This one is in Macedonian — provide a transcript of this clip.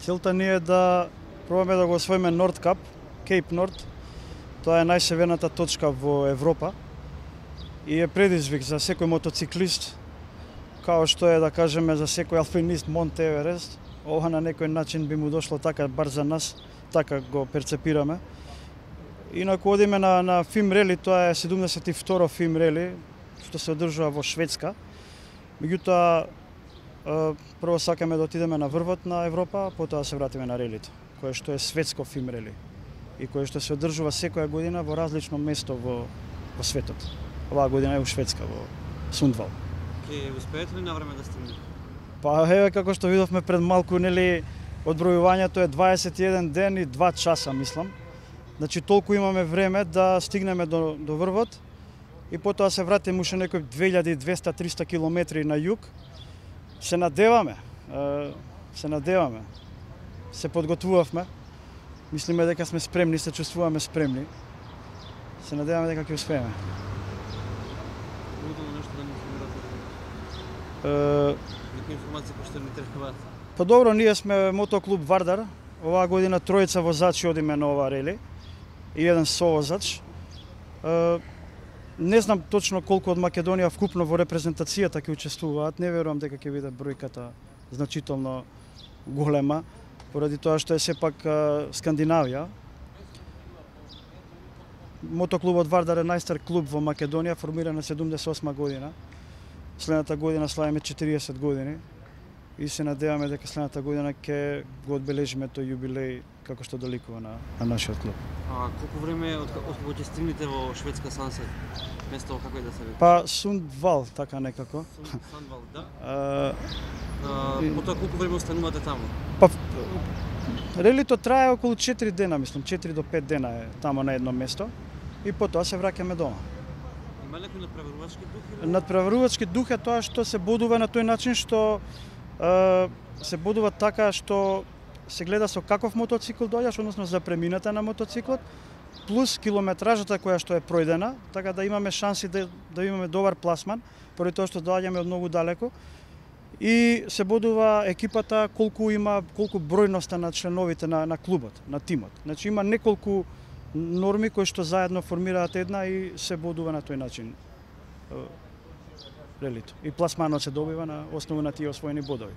Целта ни е да пробаме да го освоиме Nord Cup, Cape Nord. Тоа е најсеверната точка во Европа и е предизвик за секој мотоциклист, као што е, да кажеме, за секој алпинист Монте Еверест. Ова на некој начин би му дошло така, бар за нас, така го перцепираме. Инаку одиме на FIM Rally, тоа е 72-ро FIM Rally, што се одржува во Шведска. Меѓутоа, прво сакаме да отидеме на врвот на Европа, потоа се вратиме на релито, кое што е светско FIM Rally и кое што се одржува секоја година во различно место во светот. Оваа година е во Шведска, во Сундвал. Ке успеете ли навреме да стигнете? Па еве, како што видовме пред малку, нели, одбројувањето е 21 ден и 2 часа, мислам. Значи толку имаме време да стигнеме до врвот и потоа се вратиме уште некои 2200-300 километри на југ. Се надеваме, се подготвувавме. Мислиме дека сме спремни, се чувствуваме спремни. Се надеваме дека ќе успееме. Нешто да ни информирате? Некоја информација која што ни требаат? Па добро, ние сме мотоклуб Вардар. Оваа година тројца возачи одиме на ова рели и еден совозач. Не знам точно колку од Македонија вкупно во репрезентацијата ќе учествуваат. Не верувам дека ќе биде бројката значително голема, поради тоа што е сепак Скандинавија. Мотоклубот Вардар е најстар клуб во Македонија, формиран на 78 година. Следната година славиме 40 години и се надеваме дека следната година ќе го одбележиме тој јубилеј како што доликува на нашиот клуб. А колку време од кога ќе стигнете во Шведска Сансет? Место како е да се вика? Па Сундвал, така некако. Сундвал, да. Потоа колку време останувате таму? Па релито трае околу 4 дена, мислам, 4 до 5 дена е таму на едно место и потоа се враќаме дома. Има некој надпреварувачки дух? Надпреварувачки дух е тоа што се бодува на тој начин што се бодува така што се гледа со каков мотоцикл доаѓаш, односно за премината на мотоциклот, плюс километражата која што е пројдена, така да имаме шанси да имаме добар пласман, поради тоа што доаѓаме од многу далеко. И се бодува екипата колку бројноста на членовите на клубот, на тимот. Значи има неколку норми кои што заедно формираат една и се бодува на тој начин релито. И пласманот се добива на основа на тие освоени бодови.